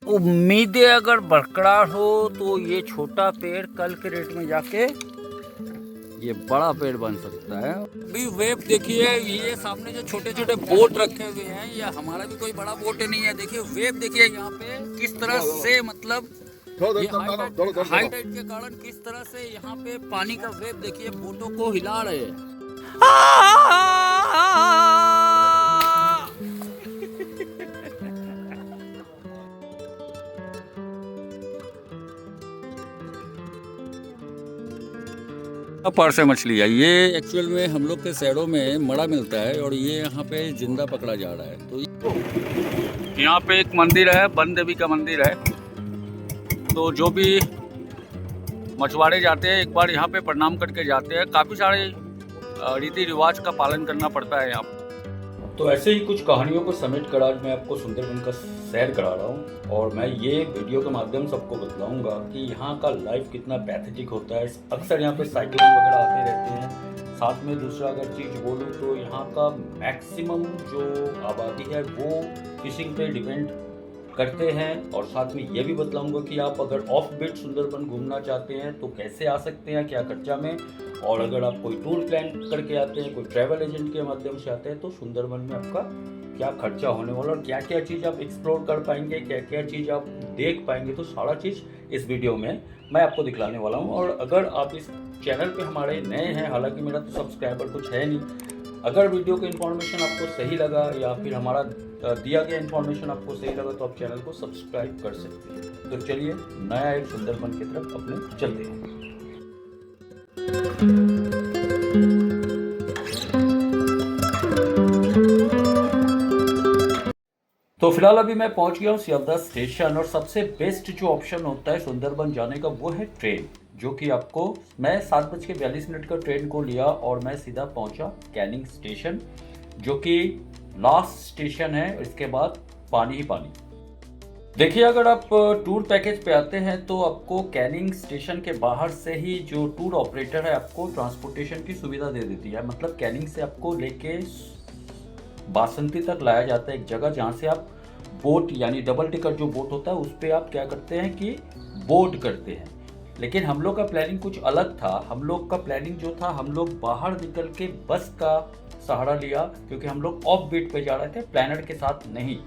उम्मीदें अगर बरकरार हो तो ये छोटा पेड़ कल के डेट में जाके ये बड़ा पेड़ बन सकता है। अभी वेव देखिए, ये सामने जो छोटे छोटे बोट रखे हुए हैं, ये हमारा भी कोई बड़ा बोट नहीं है। देखिए वेव देखिए यहाँ पे किस तरह से, मतलब हाई टाइड के कारण किस तरह से यहाँ पे पानी का वेव देखिए बोटों को हिला रहे हैं। पर से मछली है ये, एक्चुअल में हम लोग के शहरों में मड़ा मिलता है और ये यहाँ पे जिंदा पकड़ा जा रहा है। तो यहाँ पे एक मंदिर है, वन देवी का मंदिर है। तो जो भी मछुआरे जाते हैं एक बार यहाँ पे प्रणाम करके जाते हैं। काफ़ी सारे रीति रिवाज का पालन करना पड़ता है यहाँ पे। तो ऐसे ही कुछ कहानियों को समेट कर आज मैं आपको सुंदरबन का सैर करा रहा हूँ और मैं ये वीडियो के माध्यम से आपको बतलाऊंगा कि यहाँ का लाइफ कितना पैथेटिक होता है। अक्सर यहाँ पे साइकिलिंग वगैरह आते रहते हैं। साथ में दूसरा अगर चीज़ बोलूँ तो यहाँ का मैक्सिमम जो आबादी है वो फिशिंग पे डिपेंड करते हैं। और साथ में ये भी बतलाऊंगा कि आप अगर ऑफ बीट सुंदरबन घूमना चाहते हैं तो कैसे आ सकते हैं, क्या खर्चा में। और अगर आप कोई टूर प्लान करके आते हैं, कोई ट्रैवल एजेंट के माध्यम से आते हैं, तो सुंदरबन में आपका क्या खर्चा होने वाला और क्या क्या चीज़ आप एक्सप्लोर कर पाएंगे, क्या क्या चीज़ आप देख पाएंगे, तो सारा चीज़ इस वीडियो में मैं आपको दिखलाने वाला हूँ। और अगर आप इस चैनल पे हमारे नए हैं, हालांकि मेरा तो सब्सक्राइबर कुछ है नहीं, अगर वीडियो का इन्फॉर्मेशन आपको सही लगा या फिर हमारा दिया गया इन्फॉर्मेशन आपको सही लगा तो आप चैनल को सब्सक्राइब कर सकते हैं। तो चलिए नया एक सुंदरबन की तरफ अपने चलते हैं। तो फिलहाल अभी मैं पहुंच गया हूँ सियालदह स्टेशन और सबसे बेस्ट जो ऑप्शन होता है सुंदरबन जाने का वो है ट्रेन, जो कि आपको मैं 7:42 का ट्रेन को लिया और मैं सीधा पहुंचा कैनिंग स्टेशन, जो कि लास्ट स्टेशन है। इसके बाद पानी ही पानी। देखिए अगर आप टूर पैकेज पे आते हैं तो आपको कैनिंग स्टेशन के बाहर से ही जो टूर ऑपरेटर है आपको ट्रांसपोर्टेशन की सुविधा दे देती है। मतलब कैनिंग से आपको लेके बासंती तक लाया जाता है, एक जगह जहाँ से आप बोट यानी डबल टिकट जो बोट होता है उस पर आप क्या करते हैं कि बोट करते हैं। लेकिन हम लोग का प्लानिंग कुछ अलग था। हम लोग का प्लानिंग जो था, हम लोग बाहर निकल के बस का सहारा लिया, क्योंकि हम लोग ऑफ बीट पे जा रहे थे, प्लानर के साथ नहीं।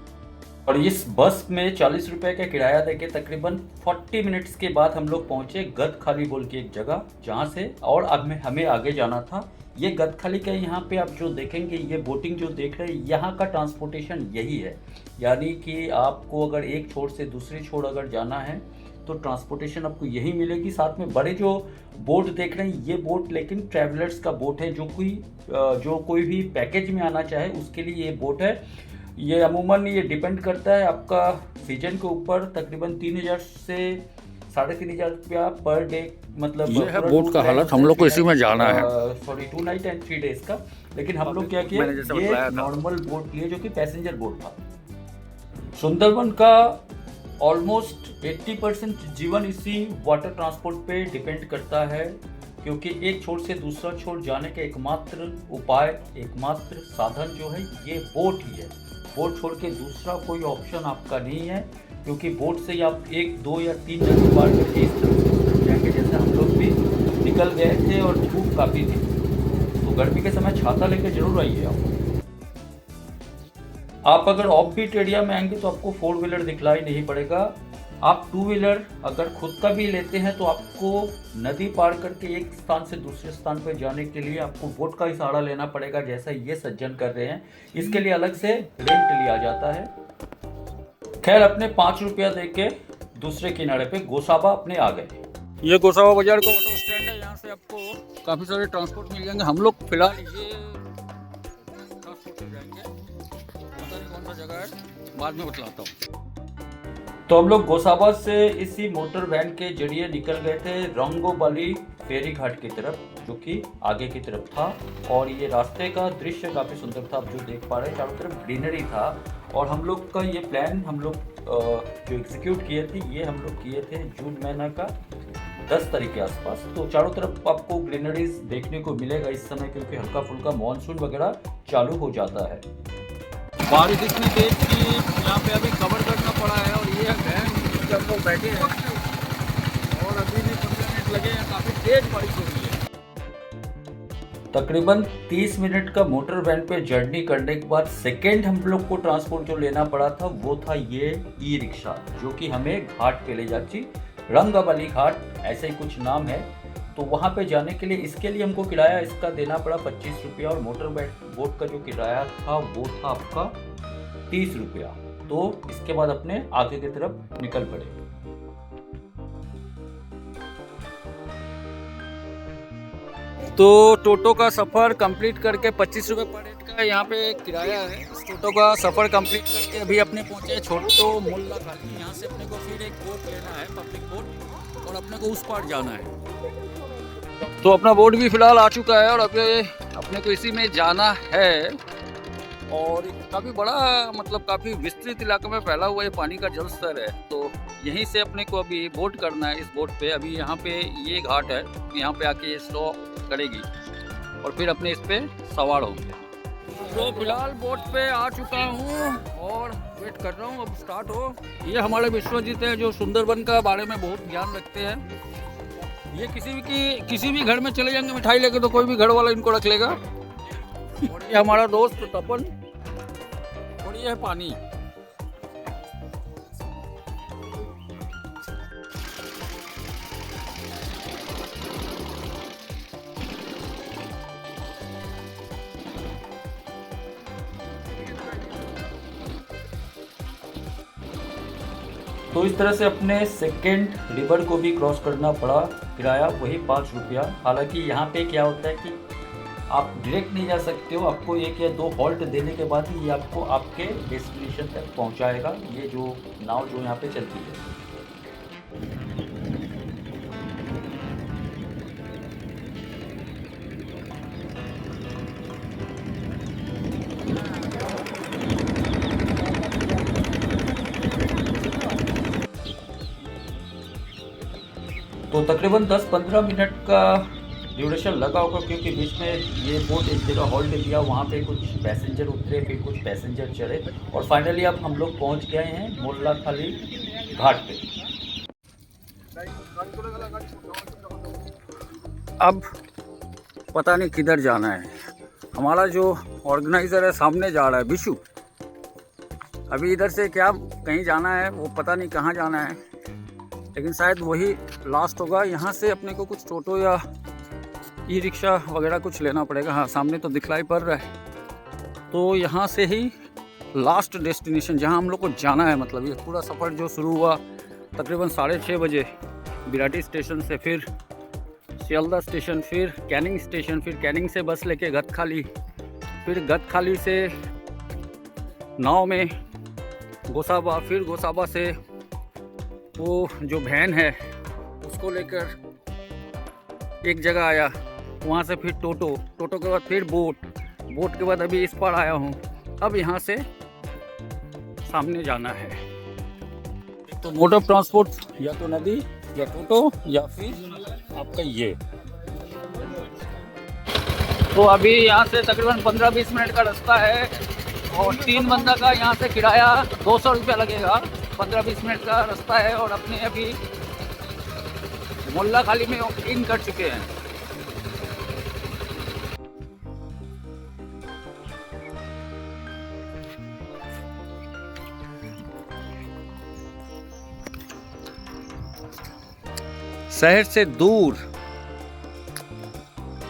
और इस बस में 40 रुपए का किराया देके तकरीबन 40 मिनट्स के बाद हम लोग पहुंचे गदखाली बोल के एक जगह, जहां से और अब हमें आगे जाना था। ये गदखाली का यहाँ पे आप जो देखेंगे, ये बोटिंग जो देख रहे हैं, यहाँ का ट्रांसपोर्टेशन यही है। यानी कि आपको अगर एक छोर से दूसरी छोर अगर जाना है तो ट्रांसपोर्टेशन आपको यही मिलेगी। साथ में बड़े जो बोट देख रहे हैं, ये बोट लेकिन ट्रैवलर्स का बोट है, जो कोई भी पैकेज में आना चाहे उसके लिए ये बोट है। ये अमूमन ये डिपेंड करता है आपका सीजन के ऊपर, तकरीबन 3000 से 3500 रुपया पर डे। मतलब ये है बोट का हालत, हम लोग को इसी में जाना है। सॉरी 2 नाइट एंड 3 डेज का। लेकिन हम लोग क्या किया, ये नॉर्मल बोट लिए जो कि पैसेंजर बोट था। सुंदरबन का ऑलमोस्ट 80% जीवन इसी वाटर ट्रांसपोर्ट पे डिपेंड करता है, क्योंकि एक छोर से दूसरा छोर जाने का एकमात्र उपाय, एकमात्र साधन जो है ये बोट ही है। बोट छोड़ के दूसरा कोई ऑप्शन आपका नहीं है, क्योंकि बोट से ही आप 1, 2 या 3 जगह पार करके इस तरफ जाएंगे। जैसे हम लोग भी निकल गए थे और धूप काफ़ी थी, तो गर्मी के समय छाता लेकर जरूर आइए आप अगर ऑफ बीट एरिया में आएंगे तो आपको 4 व्हीलर दिखलाई नहीं पड़ेगा। आप 2 व्हीलर अगर खुद का भी लेते हैं तो आपको नदी पार करके एक स्थान से दूसरे स्थान पर जाने के लिए आपको बोट का ही सहारा लेना पड़ेगा, जैसा ये सज्जन कर रहे हैं। इसके लिए अलग से रेंट लिया जाता है। खैर अपने 5 रुपया दे के दूसरे किनारे पे गोसाबा अपने आ गए। ये गोसाबा बाजार का ऑटो स्टैंड है, यहाँ से आपको काफ़ी सारे ट्रांसपोर्ट मिल जाएंगे। हम लोग फिलहाल ये ट्रांसपोर्ट मिल जाएंगे, पता नहीं कौन सा जगह है, बाद में बतलाता हूँ। तो हम लोग गोसाबा से इसी मोटर वैन के जरिए निकल गए थे रंगोबाली फेरी घाट की तरफ, जो कि आगे की तरफ था। और ये रास्ते का दृश्य काफ़ी सुंदर था, आप जो देख पा रहे हैं चारों तरफ ग्रीनरी था। और हम लोग का ये प्लान हम लोग जो एग्जीक्यूट किए थे, ये हम लोग किए थे जून महीना का 10 तारीख के आसपास। तो चारों तरफ आपको ग्रीनरीज देखने को मिलेगा इस समय, क्योंकि हल्का फुल्का मानसून वगैरह चालू हो जाता है। बारिश इतनी तेज कि यहाँ पे अभी कवर करना पड़ा है। और ये वैन पे हम लोग बैठे हैं और अभी भी 15 मिनट लगे हैं, काफ़ी तेज बारिश हो रही है। तकरीबन 30 मिनट का मोटर वैन पे जर्नी करने के बाद सेकेंड हम लोग को ट्रांसपोर्ट जो लेना पड़ा था वो था ये ई रिक्शा, जो कि हमें घाट पे ले जाती, रंगावली घाट ऐसे ही कुछ नाम है। तो वहाँ पे जाने के लिए इसके लिए हमको किराया इसका देना पड़ा 25 रुपया और मोटर बोट का जो किराया था वो था आपका 30 रुपया। तो इसके बाद अपने आगे की तरफ निकल पड़े। तो टोटो का सफ़र कंप्लीट करके 25 रुपये पर हेड का यहाँ पे किराया है। इस टोटो का सफ़र कंप्लीट करके अभी अपने पहुँचे छोटो मुल्ला खाली। यहाँ से अपने को फिर एक बोट लेना है, पब्लिक बोट, और अपने को उस पार जाना है। तो अपना बोट भी फिलहाल आ चुका है और अभी अपने को इसी में जाना है। और काफ़ी बड़ा, मतलब काफ़ी विस्तृत इलाके में फैला हुआ ये पानी का जल स्तर है। तो यहीं से अपने को अभी बोट करना है। इस बोट पे अभी यहाँ पे ये घाट है, यहाँ पे आके ये स्लो करेगी और फिर अपने इस पे सवार होंगे। तो फिलहाल बोट पे आ चुका हूँ और वेट कर रहा हूँ अब स्टार्ट हो। ये हमारे विश्वजीत है जो सुंदरबन का बारे में बहुत ज्ञान रखते हैं। ये किसी भी घर में चले जाएंगे मिठाई लेके तो कोई भी घर वाला इनको रख लेगा। और ये हमारा दोस्त तपन, और ये है पानी। तो इस तरह से अपने सेकेंड रिवर को भी क्रॉस करना पड़ा। किराया वही 5 रुपया। हालांकि यहाँ पे क्या होता है कि आप डायरेक्ट नहीं जा सकते हो, आपको 1 या 2 हॉल्ट देने के बाद ही ये आपको आपके डेस्टिनेशन तक पहुँचाएगा। ये जो नाव जो यहाँ पे चलती है। तो तकरीबन 10-15 मिनट का ड्यूरेशन लगा होगा, क्योंकि बीच में ये बोट एक जगह हॉल्ट दिया, वहाँ पे कुछ पैसेंजर उतरे, फिर कुछ पैसेंजर चढ़े और फाइनली अब हम लोग पहुँच गए हैं मुल्ला खाली घाट पे। अब पता नहीं किधर जाना है। हमारा जो ऑर्गेनाइज़र है सामने जा रहा है, विशु। अभी इधर से क्या कहीं जाना है, वो पता नहीं कहाँ जाना है, लेकिन शायद वही लास्ट होगा। यहाँ से अपने को कुछ टोटो या ई रिक्शा वगैरह कुछ लेना पड़ेगा। हाँ, सामने तो दिखलाई पड़ रहा है। तो यहाँ से ही लास्ट डेस्टिनेशन जहाँ हम लोग को जाना है, मतलब ये पूरा सफ़र जो शुरू हुआ तकरीबन 6:30 बजे बिराटी स्टेशन से, फिर सियालदा स्टेशन, फिर कैनिंग स्टेशन, फिर कैनिंग से बस लेके गतखाली, फिर गतखाली से नाव में गोसाबा, फिर गोसाबा से वो जो वैन है उसको लेकर एक जगह आया, वहाँ से फिर टोटो के बाद फिर बोट के बाद अभी इस पार आया हूँ। अब यहाँ से सामने जाना है। तो मोड ऑफ ट्रांसपोर्ट या तो नदी या टोटो या फिर आपका ये। तो अभी यहाँ से तकरीबन 15-20 मिनट का रास्ता है और 3 बंदा का यहाँ से किराया 200 रुपया लगेगा। 15-20 मिनट का रास्ता है और अपने अभी मुल्ला खाली में इन कर चुके हैं। शहर से दूर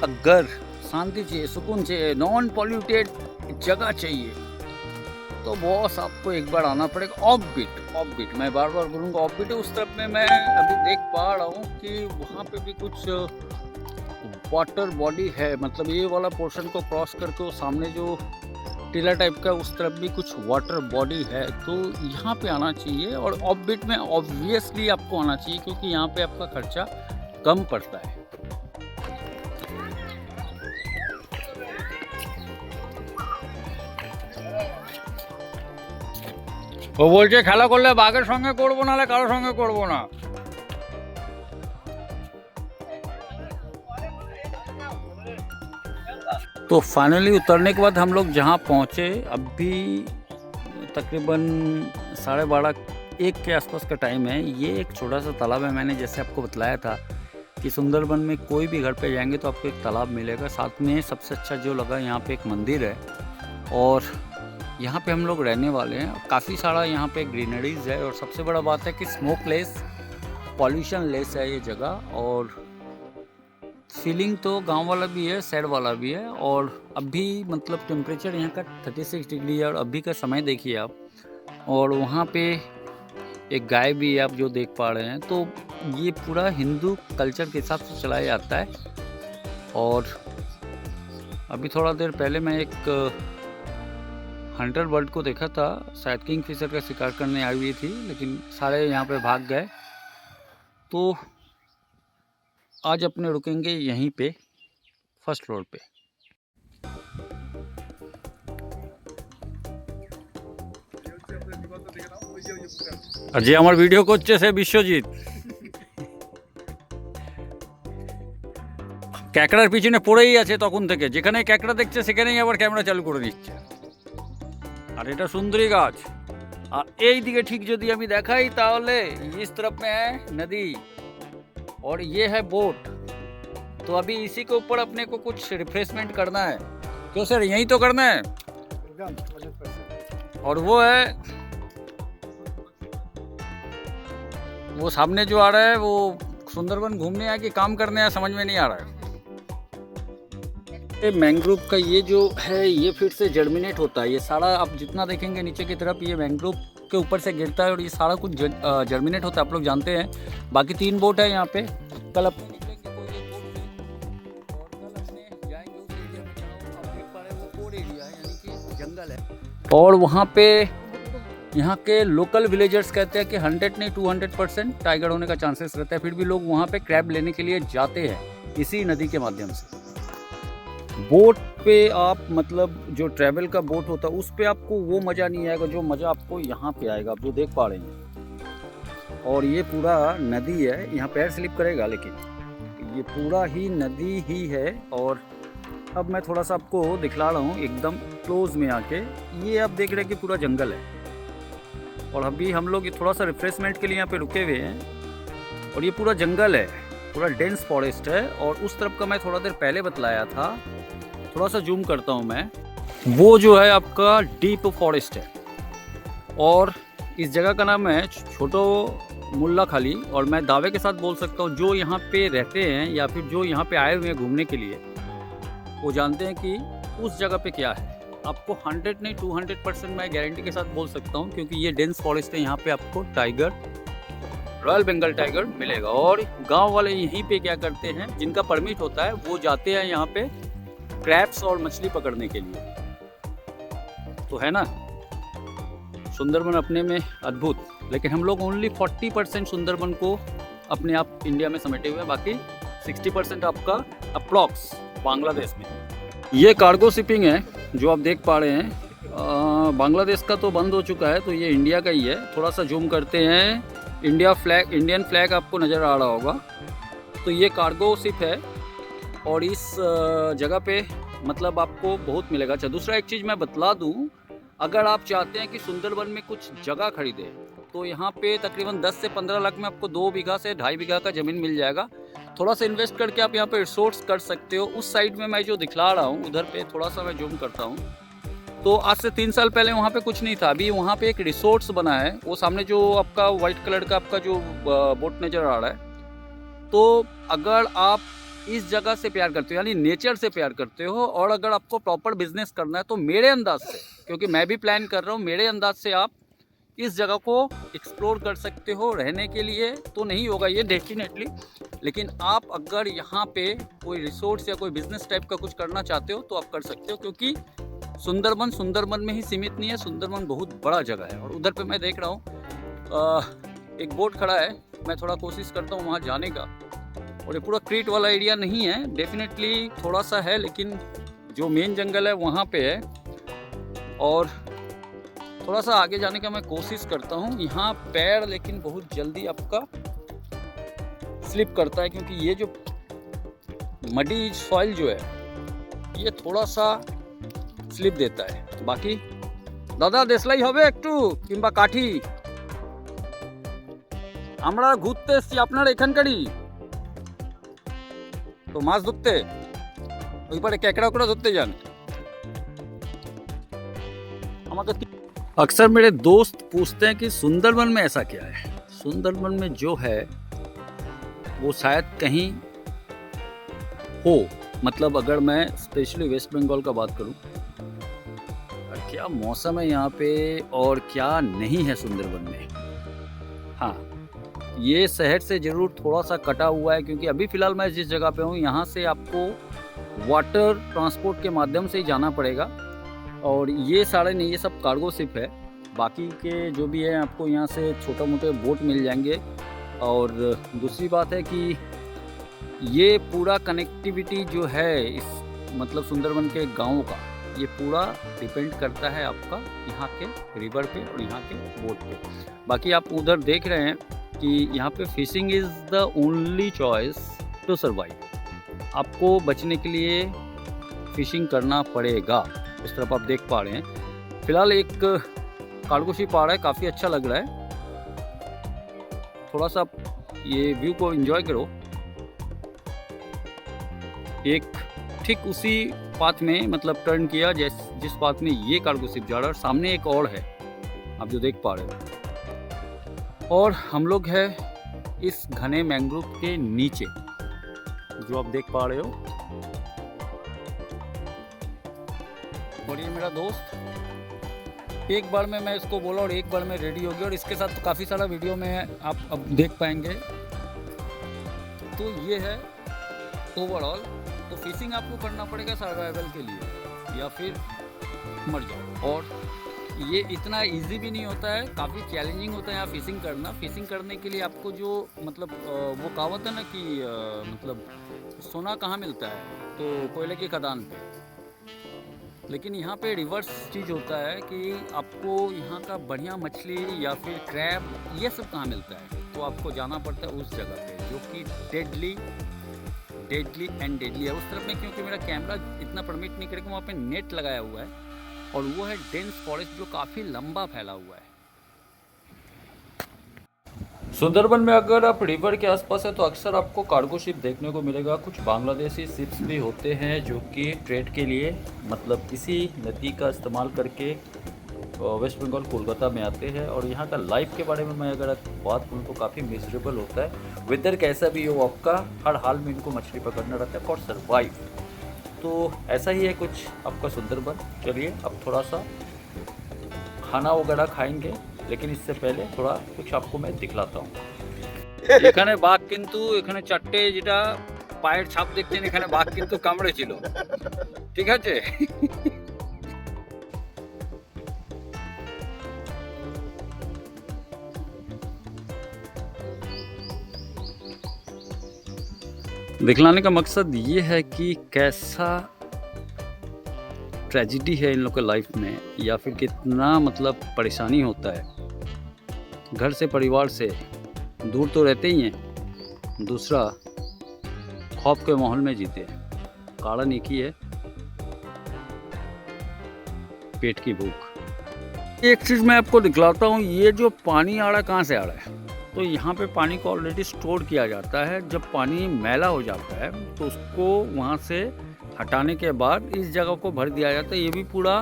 अगर शांति चाहिए, सुकून चाहिए, नॉन पॉल्यूटेड जगह चाहिए तो बॉस आपको एक बार आना पड़ेगा ऑफ बीट। मैं बार बार बोलूँगा ऑफ बीट। उस तरफ में मैं अभी देख पा रहा हूँ कि वहाँ पे भी कुछ वाटर बॉडी है, मतलब ये वाला पोर्शन को क्रॉस करके वो सामने जो टीला टाइप का उस तरफ भी कुछ वाटर बॉडी है। तो यहाँ पे आना चाहिए और ऑफ बीट में ऑब्वियसली आपको आना चाहिए, क्योंकि यहाँ पे आपका खर्चा कम पड़ता है। ও বলছে খেলা করলে বাঘের সঙ্গে করবো না, কারোর সঙ্গে করবো না। तो फाइनली उतरने के बाद हम लोग जहाँ पहुँचे, अभी तकरीबन 12:30 1 के आसपास का टाइम है। ये एक छोटा सा तालाब है। मैंने जैसे आपको बतलाया था कि सुंदरबन में कोई भी घर पे जाएंगे तो आपको एक तालाब मिलेगा। साथ में सबसे अच्छा जो लगा यहाँ पे एक मंदिर है और यहाँ पे हम लोग रहने वाले हैं। काफ़ी सारा यहाँ पे ग्रीनरीज है और सबसे बड़ा बात है कि स्मोक लेस, पॉल्यूशन लेस है ये जगह। और फीलिंग तो गांव वाला भी है, शहर वाला भी है। और अभी मतलब टेम्परेचर यहाँ का 36 डिग्री है और अभी का समय देखिए आप। और वहाँ पे एक गाय भी है आप जो देख पा रहे हैं। तो ये पूरा हिंदू कल्चर के हिसाब से चलाया जाता है। और अभी थोड़ा देर पहले मैं एक हंटर बर्ड को देखा था, शायद किंग फिशर का शिकार करने आई हुई थी, लेकिन सारे यहाँ पे भाग गए। तो आज अपने रुकेंगे यहीं पे फर्स्ट फ्लोर पे। যে আমার ভিডিও করছে সে বিশ্বজিৎ, ক্যাকড়ার পিছনে পড়েই আছে তখন থেকে। যেখানে ক্যাকড়া দেখছে সেখানেই আবার ক্যামেরা চালু করে দিচ্ছে। আর এটা সুন্দরী গাছ। আর এই দিকে ঠিক যদি আমি দেখাই তাহলে इस तरफ में है नदी और ये है बोट। तो अभी इसी के ऊपर अपने को कुछ रिफ्रेशमेंट करना है। क्यों सर, यही तो करना है। और वो है, वो सामने जो आ रहा है वो सुंदरबन घूमने आया कि काम करने आया, समझ में नहीं आ रहा है। ये मैंग्रोव का ये जो है ये फिर से जर्मिनेट होता है। ये सारा आप जितना देखेंगे नीचे की तरफ ये मैंग्रोव के ऊपर से गिरता है और ये सारा कुछ जर्मिनेट होता है, आप लोग जानते हैं। बाकी 3 बोट है यहाँ पे। कल अपने निकलेंगे कोई एक बोट में और कल अपने जाएंगे उस एरिया में जहाँ आप देख पा रहे हैं वो कोर एरिया है, यानी कि जंगल है। और वहाँ पे यहाँ के लोकल विलेजर्स कहते हैं कि 100 नहीं 200% टाइगर होने का चांसेस रहता है। फिर भी लोग वहाँ पे क्रैब लेने के लिए जाते हैं इसी नदी के माध्यम से। बोट पे आप मतलब जो ट्रैवल का बोट होता है उस पे आपको वो मज़ा नहीं आएगा जो मज़ा आपको यहाँ पे आएगा, आप जो देख पा रहे हैं। और ये पूरा नदी है, यहाँ पैर स्लिप करेगा लेकिन ये पूरा ही नदी ही है। और अब मैं थोड़ा सा आपको दिखला रहा हूँ एकदम क्लोज में आके। ये आप देख रहे हैं कि पूरा जंगल है और अभी हम लोग थोड़ा सा रिफ्रेशमेंट के लिए यहाँ पे रुके हुए हैं। और ये पूरा जंगल है, पूरा डेंस फॉरेस्ट है। और उस तरफ का मैं थोड़ा देर पहले बतलाया था, थोड़ा सा जूम करता हूँ मैं। वो जो है आपका डीप फॉरेस्ट है और इस जगह का नाम है छोटो मुल्ला खाली। और मैं दावे के साथ बोल सकता हूँ जो यहाँ पे रहते हैं या फिर जो यहाँ पे आए हुए हैं घूमने के लिए वो जानते हैं कि उस जगह पे क्या है। आपको 100 नहीं 200% मैं गारंटी के साथ बोल सकता हूँ, क्योंकि ये डेंस फॉरेस्ट है। यहाँ पे आपको टाइगर, रॉयल बंगाल टाइगर मिलेगा। और गांव वाले यहीं पे क्या करते हैं, जिनका परमिट होता है वो जाते हैं यहाँ पे क्रैब्स और मछली पकड़ने के लिए। तो है ना सुंदरबन अपने में अद्भुत। लेकिन हम लोग ओनली 40% सुंदरबन को अपने आप इंडिया में समेटे हुए हैं, बाकी 60% आपका अप्रॉक्स बांग्लादेश में। ये कार्गो शिपिंग है जो आप देख पा रहे हैं। बांग्लादेश का तो बंद हो चुका है, तो ये इंडिया का ही है। थोड़ा सा जूम करते हैं, इंडियन फ्लैग आपको नज़र आ रहा होगा। तो ये कार्गो शिप है और इस जगह पे मतलब आपको बहुत मिलेगा। अच्छा, दूसरा एक चीज़ मैं बतला दूँ, अगर आप चाहते हैं कि सुंदरबन में कुछ जगह खरीदें तो यहाँ पे तकरीबन 10 से 15 लाख में आपको 2 बीघा से 2.5 बीघा का ज़मीन मिल जाएगा। थोड़ा सा इन्वेस्ट करके आप यहाँ पे रिसोर्स कर सकते हो। उस साइड में मैं जो दिखला रहा हूँ उधर पे थोड़ा सा मैं जूम करता हूँ, तो आज से 3 साल पहले वहाँ पे कुछ नहीं था। अभी वहाँ पे एक रिसोर्ट्स बना है। वो सामने जो आपका वाइट कलर का आपका जो बोट नज़र आ रहा है, तो अगर आप इस जगह से प्यार करते हो यानी नेचर से प्यार करते हो और अगर आपको प्रॉपर बिजनेस करना है तो मेरे अंदाज से, क्योंकि मैं भी प्लान कर रहा हूँ, मेरे अंदाज से आप इस जगह को एक्सप्लोर कर सकते हो। रहने के लिए तो नहीं होगा ये डेफिनेटली, लेकिन आप अगर यहाँ पे कोई रिसोर्ट्स या कोई बिजनेस टाइप का कुछ करना चाहते हो तो आप कर सकते हो। क्योंकि सुंदरबन में ही सीमित नहीं है, सुंदरबन बहुत बड़ा जगह है। और उधर पे मैं देख रहा हूँ एक बोट खड़ा है, मैं थोड़ा कोशिश करता हूँ वहाँ जाने का। और ये पूरा क्रीट वाला एरिया नहीं है, डेफिनेटली थोड़ा सा है, लेकिन जो मेन जंगल है वहाँ पे है। और थोड़ा सा आगे जाने का मैं कोशिश करता हूँ। यहाँ पैर लेकिन बहुत जल्दी आपका स्लिप करता है, क्योंकि ये जो मडी सॉइल जो है ये थोड़ा सा स्लिप देता है। बाकी दादा देसलाई होबे एकटू किंबा काठी আমরা ঘুরতে এসেছি, আপনারা এখানকারই তো মাছ ধরতে, ওই পারে কেকড়া ওকড়া ধরতে যান আমাকে। अक्सर मेरे दोस्त पूछते हैं कि सुंदरबन में ऐसा क्या है। सुंदरबन में जो है वो शायद कहीं हो, मतलब अगर मैं स्पेशली वेस्ट बंगाल का बात करूं, क्या मौसम है यहाँ पे और क्या नहीं है सुंदरबन में। हाँ, ये शहर से ज़रूर थोड़ा सा कटा हुआ है, क्योंकि अभी फ़िलहाल मैं जिस जगह पे हूँ यहाँ से आपको वाटर ट्रांसपोर्ट के माध्यम से ही जाना पड़ेगा। और ये सारे नहीं, ये सब कार्गो शिप है। बाकी के जो भी है आपको यहाँ से छोटे मोटे बोट मिल जाएंगे। और दूसरी बात है कि ये पूरा कनेक्टिविटी जो है इस मतलब सुंदरबन के गाँव का, ये पूरा डिपेंड करता है आपका यहाँ के रिवर पे और यहाँ के बोट पे। बाकी आप उधर देख रहे हैं कि यहाँ पे fishing is the only choice to survive. आपको बचने के लिए फिशिंग करना पड़ेगा। इस तरफ आप देख पा रहे हैं फिलहाल एक कार्गो शिप आ रहा है, काफ़ी अच्छा लग रहा है। थोड़ा सा ये व्यू को एंजॉय करो। एक ठीक उसी पाथ में मतलब टर्न किया जिस पाथ में ये कार्गो शिप जा रहा है, सामने एक और है आप जो देख पा रहे हो। और हम लोग है इस घने मैंग्रोव के नीचे जो आप देख पा रहे हो। और ये मेरा दोस्त, एक बार में मैं इसको बोला और एक बार में रेडी हो गया। और इसके साथ तो काफ़ी सारा वीडियो में आप अब देख पाएंगे। तो ये है ओवरऑल। तो फिशिंग आपको करना पड़ेगा सर्वाइवल के लिए या फिर मर जाओ। और ये इतना इजी भी नहीं होता है, काफ़ी चैलेंजिंग होता है यहाँ फिशिंग करना। फिशिंग करने के लिए आपको जो मतलब वो कहावत है ना कि मतलब सोना कहाँ मिलता है, तो कोयले की खदान पे। लेकिन यहाँ पे रिवर्स चीज़ होता है कि आपको यहाँ का बढ़िया मछली या फिर क्रैब ये सब कहाँ मिलता है, तो आपको जाना पड़ता है उस जगह पे जो कि डेडली एंड डेडली है उस तरफ में। क्योंकि मेरा कैमरा इतना परमिट नहीं करेगा, वहाँ पे नेट लगाया हुआ है और वो है डेंस फॉरेस्ट जो काफ़ी लंबा फैला हुआ है। सुंदरबन में अगर आप रिवर के आसपास है तो अक्सर आपको कार्गो शिप देखने को मिलेगा। कुछ बांग्लादेशी शिप्स भी होते हैं जो कि ट्रेड के लिए मतलब इसी नदी का इस्तेमाल करके वेस्ट बंगाल कोलकाता में आते हैं। और यहाँ का लाइफ के बारे में मैं अगर बात करूँ तो काफ़ी मिजरेबल होता है। वेदर कैसा भी हो आपका, हर हाल में इनको मछली पकड़ना रहता है फॉर सर्वाइव। तो ऐसा ही है कुछ आपका सुंदरबन। चलिए अब थोड़ा सा खाना वगैरह खाएंगे, लेकिन इससे पहले थोड़ा कुछ आपको मैं दिखलाता हूँ। एखाने बाघ किन्तु एखाने चारटे जेटा पाয়ের ছাপ দেখছেন, এখানে বাঘ কিন্তু কামড়েছিল, ঠিক আছে। दिखलाने का मकसद ये है कि कैसा ट्रेजिडी है इन लोग के लाइफ में, या फिर कितना मतलब परेशानी होता है। घर से परिवार से दूर तो रहते ही हैं, दूसरा खौफ के माहौल में जीते हैं। कारण एक ही है, पेट की भूख। एक चीज़ मैं आपको दिखलाता हूँ, ये जो पानी आ रहा है कहाँ से आ रहा है। तो यहाँ पे पानी को ऑलरेडी स्टोर किया जाता है। जब पानी मैला हो जाता है तो उसको वहाँ से हटाने के बाद इस जगह को भर दिया जाता है। ये भी पूरा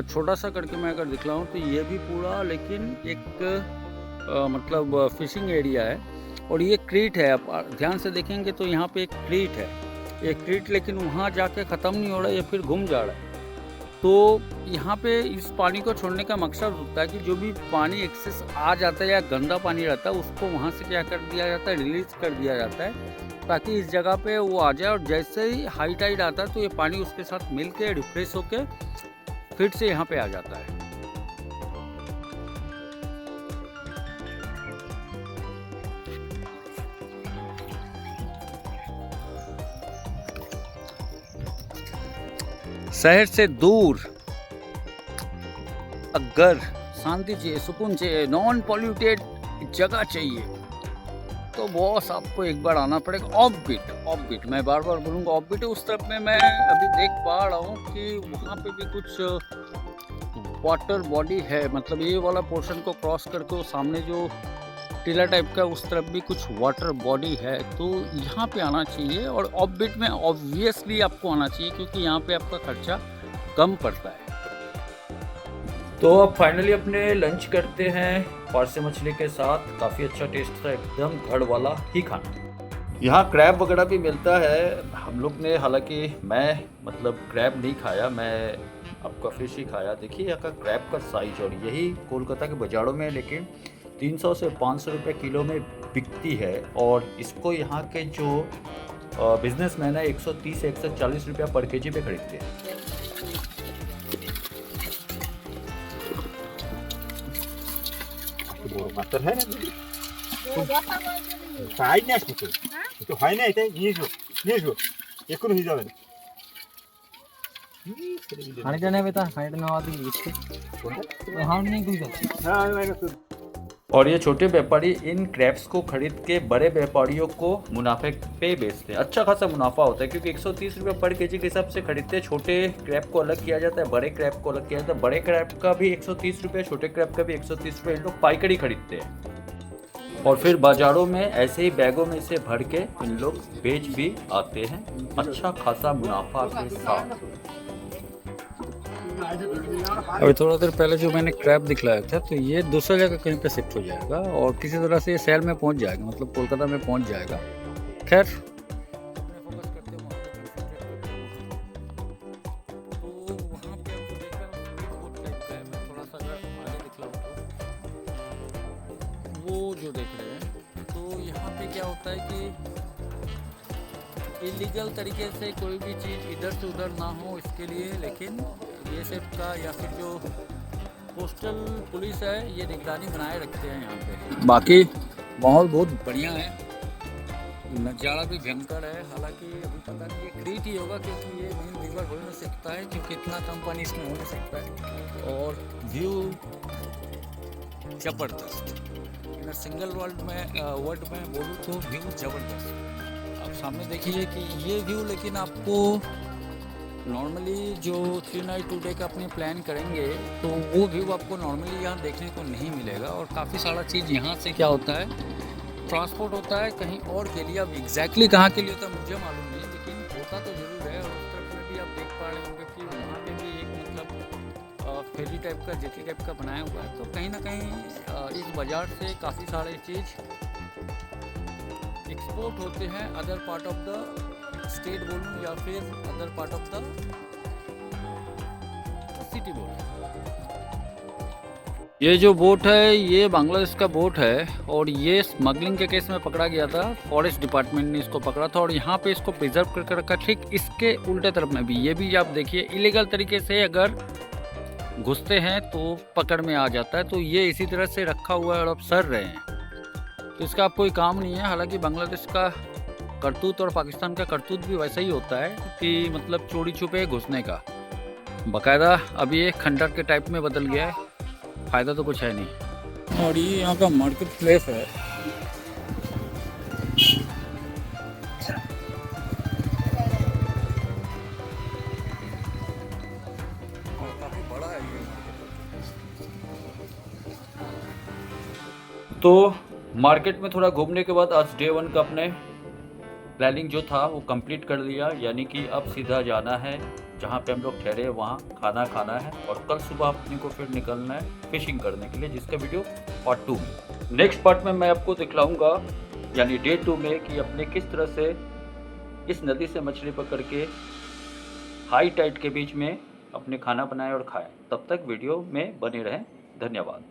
छोटा सा करके मैं अगर दिखलाऊँ तो ये भी पूरा लेकिन एक मतलब फिशिंग एरिया है। और ये क्रीट है, आप ध्यान से देखेंगे तो यहाँ पे एक क्रीट है, एक क्रीट लेकिन वहाँ जाके ख़त्म नहीं हो रहा है, ये फिर घूम जा रहा है। तो यहाँ पे इस पानी को छोड़ने का मकसद होता है कि जो भी पानी एक्सेस आ जाता है या गंदा पानी रहता है उसको वहाँ से क्या कर दिया जाता है, रिलीज कर दिया जाता है, ताकि इस जगह पे वो आ जाए। और जैसे ही हाई टाइड आता है तो ये पानी उसके साथ मिल के रिफ्रेश होके फिर से यहाँ पे आ जाता है। शहर से दूर अगर शांति चाहिए, सुकून चाहिए, नॉन पॉल्यूटेड जगह चाहिए तो बॉस आपको एक बार आना पड़ेगा ऑफ-बीट। मैं बार बार बोलूँगा ऑफ-बीट। उस तरफ में मैं अभी देख पा रहा हूँ कि वहाँ पे भी कुछ वाटर बॉडी है, मतलब ये वाला पोर्शन को क्रॉस करके वो सामने जो टीला टाइप का, उस तरफ भी कुछ वाटर बॉडी है, तो यहाँ पे आना चाहिए। और ऑफ बीट में ऑब्वियसली आपको आना चाहिए, क्योंकि यहाँ पे आपका खर्चा कम पड़ता है। तो अब फाइनली अपने लंच करते हैं पारसे मछली के साथ। काफ़ी अच्छा टेस्ट था, एकदम घर वाला ही खाना। यहाँ क्रैब वगैरह भी मिलता है। हम लोग ने, हालांकि मैं मतलब क्रैब नहीं खाया, मैं आपका फिश ही खाया। देखिए यहाँ का क्रैब का साइज, और यही कोलकाता के बाज़ारों में लेकिन 300 से 500 रुपये किलो में बिकती है। और इसको यहाँ के जो बिजनेसमैन है 130 से 140 रुपया पर केजी पे खरीदते हैं। মাত্র হয় না তাই না কিছু তো হয় না এটাই নিয়ে এসো এখন হয়ে যাবে হাঁড়িটা নেবে তা হাঁড়িটা নেওয়া দিকে দিচ্ছে হাঁড়ি নেই তুই হ্যাঁ আমি और ये छोटे व्यापारी इन क्रैब्स को खरीद के बड़े व्यापारियों को मुनाफे पे बेचते हैं। अच्छा खासा मुनाफा होता है, क्योंकि 130 रुपये पर केजी के हिसाब से खरीदते हैं। छोटे क्रैब को अलग किया जाता है, बड़े क्रैब को अलग किया जाता है। बड़े क्रैब का भी 130 रुपये, छोटे क्रैब का भी 130 रुपये। इन लोग पाइकड़ी खरीदते हैं और फिर बाज़ारों में ऐसे ही बैगों में से भर के इन लोग बेच भी आते हैं, अच्छा खासा मुनाफा के साथ। अभी थोड़ा देर पहले जो मैंने क्रैब दिखलाया था, तो ये दूसरा जगह कहीं पे शिफ्ट हो जाएगा और किसी तरह से ये शहर में पहुंच जाएगा, मतलब कोलकाता में पहुंच जाएगा। खैर, वो जो देख रहे हैं, तो यहाँ पे क्या होता है कि इलीगल तरीके से कोई भी चीज़ इधर से उधर ना हो, इसके लिए लेकिन बीएसएफ का या फिर जो पोस्टल पुलिस है, ये निगरानी बनाए रखते हैं यहाँ पे। बाकी माहौल बहुत बढ़िया है, नज़ारा भी भयंकर है। हालांकि अभी पता नहीं ये क्रीट ही होगा, क्योंकि ये मेन रिवर हो नहीं सकता है, क्योंकि इतना कम पानी इसमें हो नहीं सकता है। और व्यू ज़बरदस्त, मैं सिंगल वर्ड में बोलूँ तो व्यू ज़बरदस्त। आप सामने देखिए कि ये व्यू, लेकिन आपको नॉर्मली जो 3 नाइट 2 डे का अपने प्लान करेंगे तो वो व्यू आपको नॉर्मली यहाँ देखने को नहीं मिलेगा। और काफ़ी सारा चीज़ यहाँ से क्या होता है, ट्रांसपोर्ट होता है कहीं और के लिए। अब एग्जैक्टली कहाँ के लिए होता है मुझे मालूम नहीं, लेकिन होता तो ज़रूर है। और उस तरफ में भी आप देख पा रहे होंगे कि वहाँ पे भी एक मतलब फेरी टाइप का, जेटी टाइप का बनाया हुआ है। तो कहीं ना कहीं इस बाज़ार से काफ़ी सारे चीज़ एक्सपोर्ट होते हैं other part of the state बोलूँ या फिर other part of the city बोलूँ। ये जो बोट है ये बांग्लादेश का बोट है, और ये स्मगलिंग के केस में पकड़ा गया था। फॉरेस्ट डिपार्टमेंट ने इसको पकड़ा था और यहाँ पे इसको प्रिजर्व करके रखा। ठीक इसके उल्टे तरफ में भी, ये भी आप देखिए, इलीगल तरीके से अगर घुसते हैं तो पकड़ में आ जाता है। तो ये इसी तरह से रखा हुआ है और अब सर रहे हैं, तो इसका अब कोई काम नहीं है। हालांकि बांग्लादेश का करतूत और पाकिस्तान का करतूत भी वैसा ही होता है कि मतलब चोरी छुपे घुसने का। बाकायदा अब ये खंडर के टाइप में बदल गया है, फ़ायदा तो कुछ है नहीं। और ये यहाँ का मार्केट प्लेस है, और काफ़ी बड़ा है ये मार्केट। तो मार्केट में थोड़ा घूमने के बाद आज डे 1 का अपने प्लानिंग जो था वो कंप्लीट कर लिया। यानी कि अब सीधा जाना है जहाँ पे हम लोग ठहरे, वहाँ खाना खाना है और कल सुबह अपने को फिर निकलना है फिशिंग करने के लिए, जिसका वीडियो पार्ट 2 में। नेक्स्ट पार्ट में मैं आपको दिखलाऊंगा, यानी डे 2 में, कि अपने किस तरह से इस नदी से मछली पकड़ के हाई टाइड के बीच में अपने खाना बनाए और खाए। तब तक वीडियो में बने रहें। धन्यवाद।